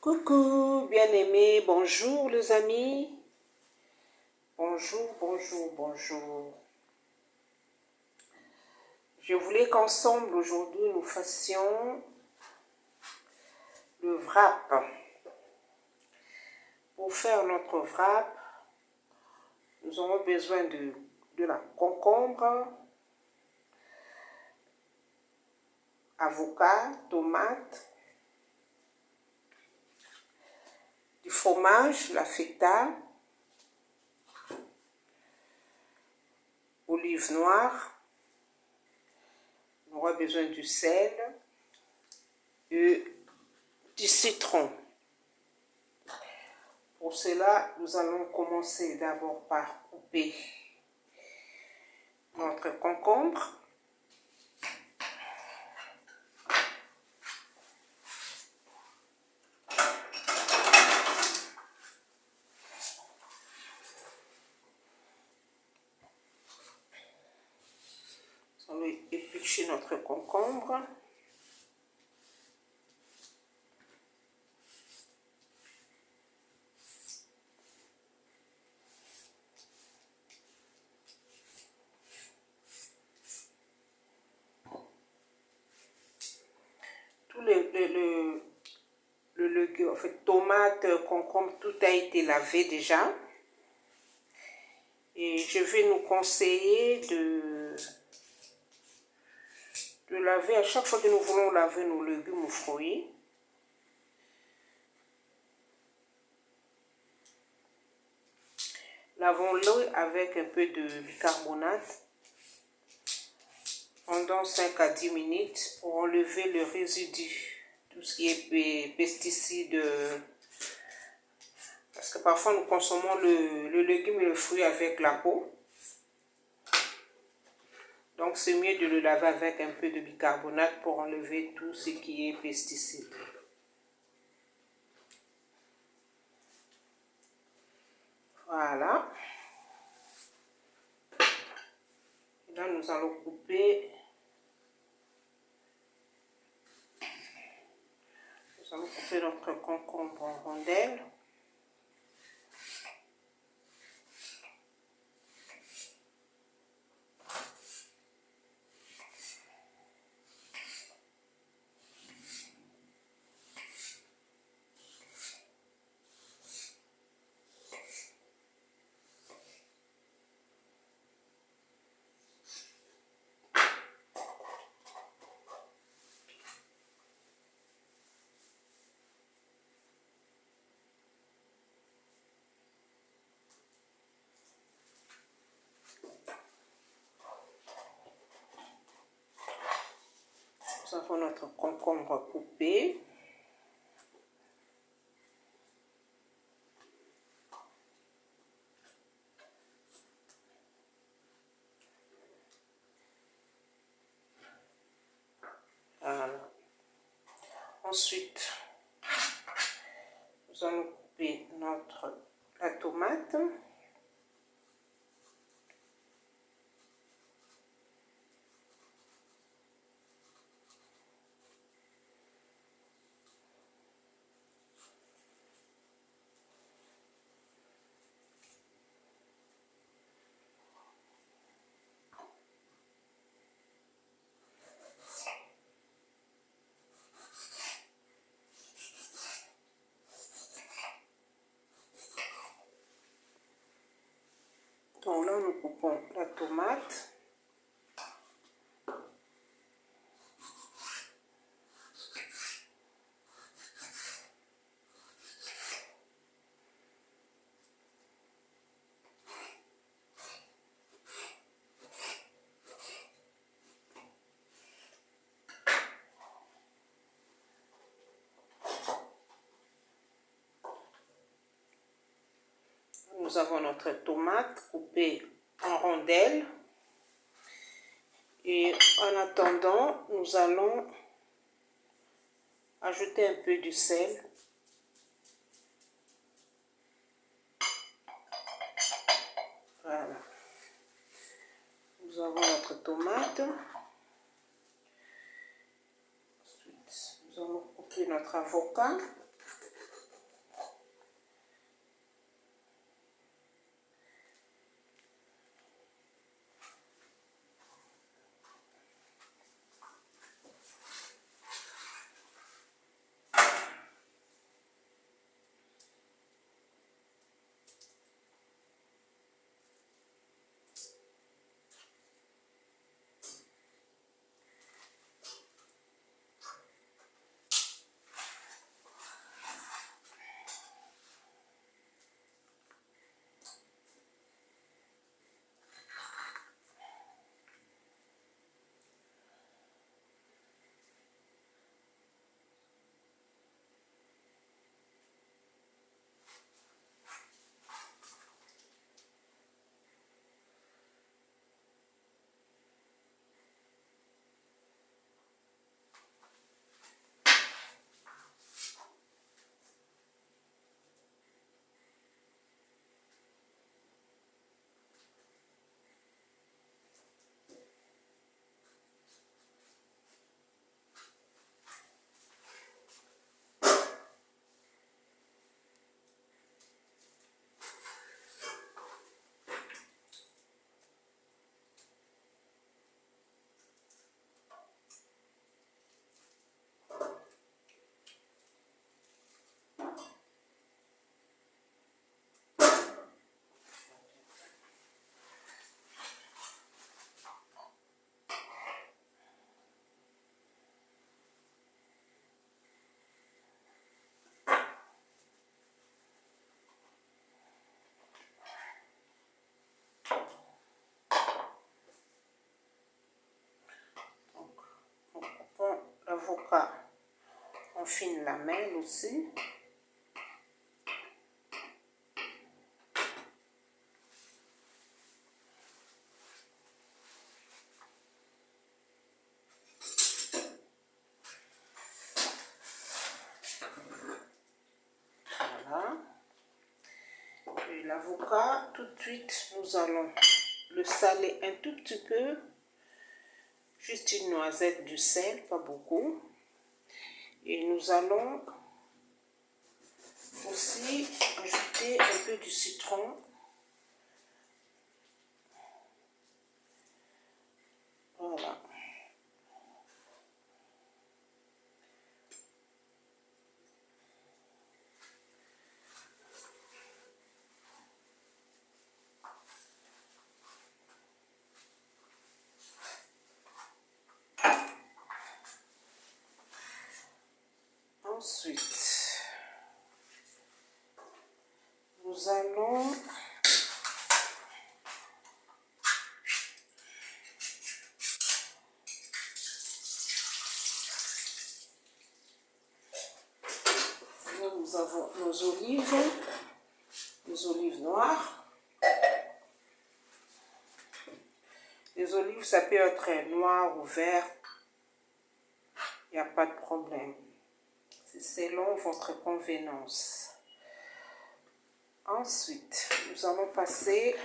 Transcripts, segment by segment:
Coucou, bien-aimés, bonjour les amis. Bonjour, bonjour, bonjour. Je voulais qu'ensemble aujourd'hui nous fassions le wrap. Pour faire notre wrap, nous aurons besoin de la concombre, avocat, tomate, du fromage, la feta, olive noire. On aura besoin du sel et du citron. Pour cela, nous allons commencer d'abord par couper notre concombre. Nous allons éplucher notre concombre. Tout le légume, en fait, tomate, concombre, tout a été lavé déjà. Et je vais nous conseiller de laver à chaque fois que nous voulons laver nos légumes ou fruits. Lavons-le avec un peu de bicarbonate pendant 5 à 10 minutes pour enlever le résidu, tout ce qui est pesticides. Parce que parfois nous consommons le légume et le fruit avec la peau. Donc c'est mieux de le laver avec un peu de bicarbonate pour enlever tout ce qui est pesticides. Voilà. Et là nous allons couper. Nous allons couper notre concombre en rondelles. Nous avons notre concombre coupé. Voilà. Ensuite, nous allons couper la tomate. Donc là, nous coupons la tomate. Nous avons notre tomate coupée en rondelles. Et en attendant, nous allons ajouter un peu du sel. Voilà. Nous avons notre tomate. Ensuite, nous allons couper notre avocat. Donc, on coupe l'avocat en fine lamelle aussi. Voilà. Et l'avocat, tout de suite, nous allons le saler un tout petit peu. Juste une noisette, du sel, pas beaucoup. Et nous allons aussi ajouter un peu du citron. Voilà. Ensuite, nous allons nous avons nos olives, les olives noires. Les olives, ça peut être noir ou vert, il n'y a pas de problème. C'est selon votre convenance. Ensuite, nous allons passer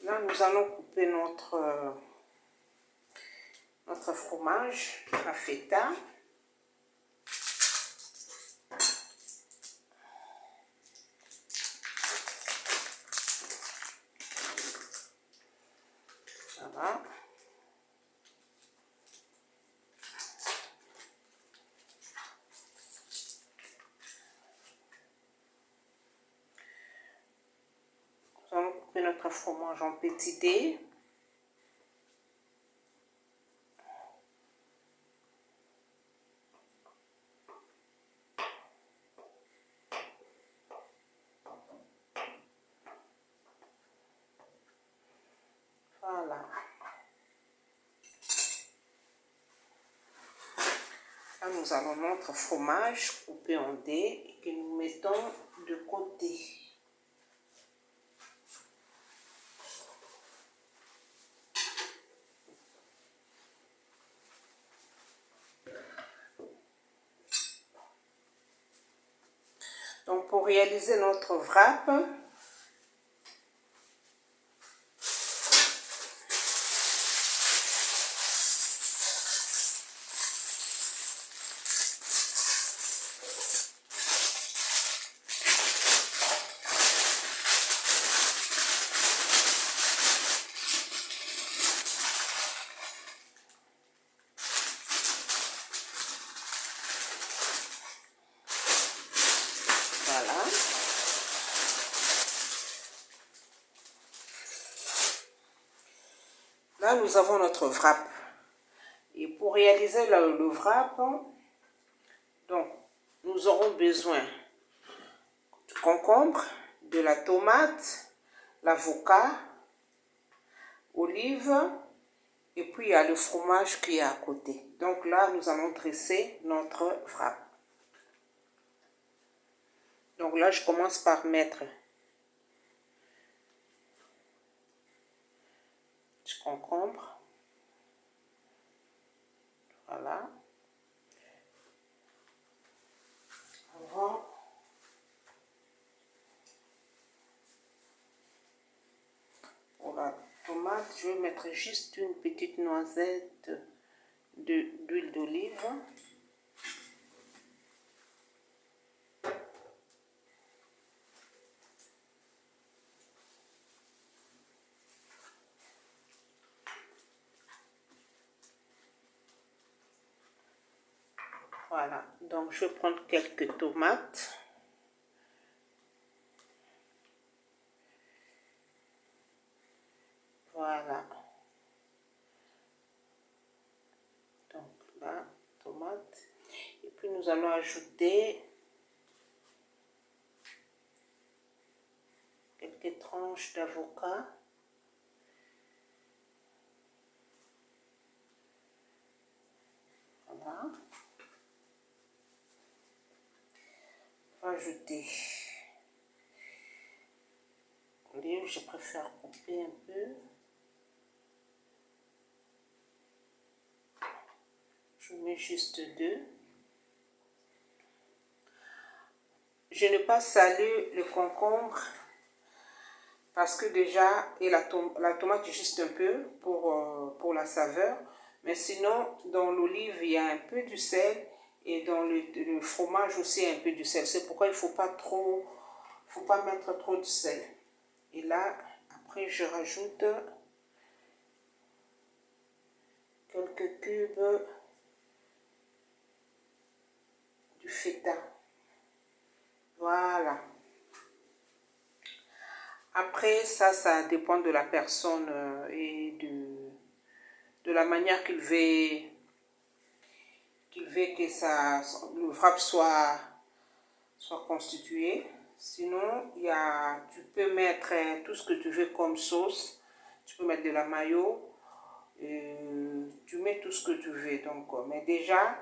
là, nous allons couper notre fromage à feta. Voilà. Nous allons couper notre fromage en petits dés. Voilà. Là, nous allons notre fromage coupé en dés et que nous mettons de côté. Donc, pour réaliser notre wrap, voilà. Là, nous avons notre wrap. Et pour réaliser le wrap, donc, nous aurons besoin du concombre, de la tomate, l'avocat, olive, et puis il y a le fromage qui est à côté. Donc là, nous allons dresser notre wrap. Donc là, je commence par mettre du concombre. Voilà. Avant, pour la tomate, je vais mettre juste une petite noisette d'huile d'olive. Voilà, donc je vais prendre quelques tomates. Voilà. nous allons ajouter quelques tranches d'avocat. Voilà. Ajouter l'olive, je préfère couper un peu. Je mets juste 2. Je n'ai pas salé le concombre parce que déjà, et la tomate juste un peu pour la saveur. Mais sinon, dans l'olive, il y a un peu du sel et dans le fromage aussi un peu du sel. C'est pourquoi il ne faut pas mettre trop de sel. Et là, après, je rajoute quelques cubes du feta. Voilà. Après, ça dépend de la personne et de la manière qu'il veut que le wrap soit constitué. Sinon, tu peux mettre tout ce que tu veux comme sauce. Tu peux mettre de la mayo. Tu mets tout ce que tu veux. Donc, mais déjà,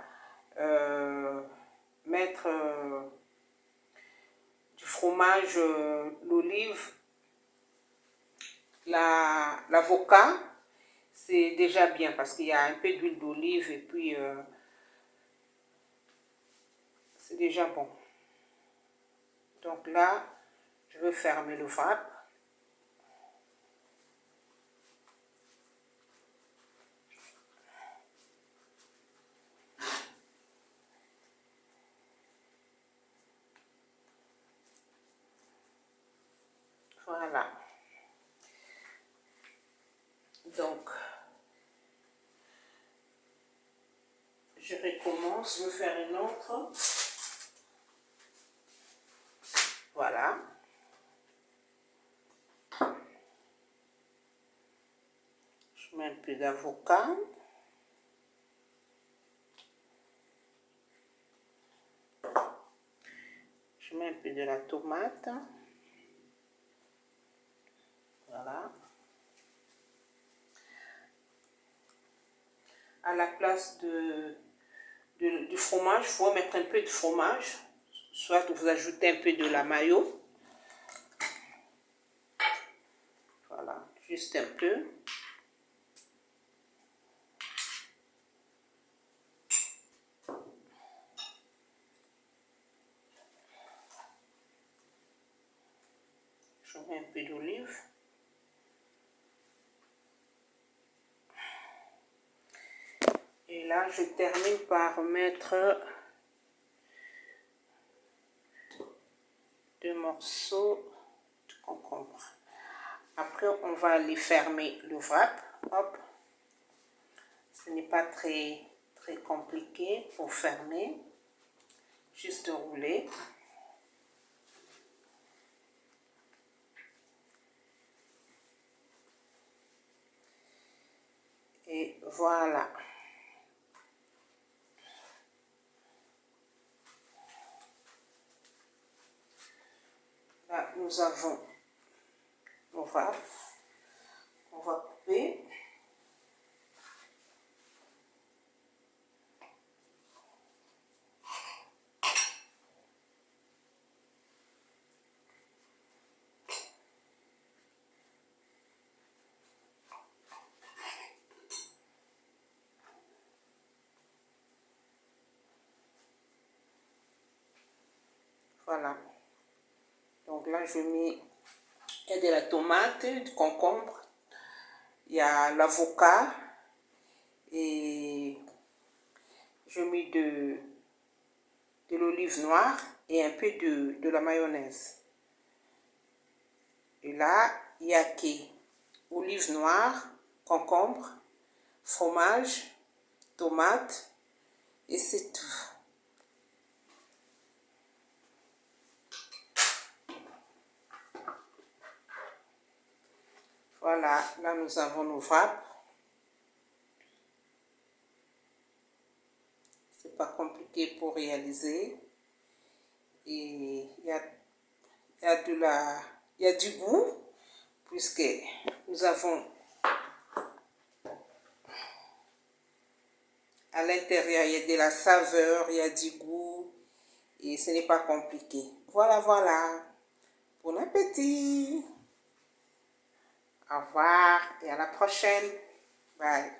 mettre du fromage, l'olive, l'avocat, c'est déjà bien parce qu'il y a un peu d'huile d'olive et puis c'est déjà bon. Donc là, je vais fermer le wrap. Voilà. Donc, je recommence, je vais faire une autre. Voilà. Je mets un peu d'avocat. Je mets un peu de la tomate. Voilà. À la place du fromage, il faut mettre un peu de fromage. Soit vous ajoutez un peu de la mayo. Voilà, juste un peu. Je mets un peu d'olive. Et là, je termine par mettre 2 morceaux de concombre. Après, on va aller fermer le wrap. Hop. Ce n'est pas très compliqué pour fermer. Juste rouler. Et voilà. Là, nous avons nos wraps. On va couper. Voilà. Donc là, je mets il y a de la tomate, du concombre, il y a l'avocat et je mets de l'olive noire et un peu de la mayonnaise. Et là, il y a qui? Olive noire, concombre, fromage, tomate et c'est tout. Voilà, là nous avons nos wraps. C'est pas compliqué. compliqué pour réaliser. Et il y a du goût, puisque nous avons à l'intérieur, il y a de la saveur, il y a du goût, et ce n'est pas compliqué. Voilà, voilà. Bon appétit. Au revoir et à la prochaine. Bye.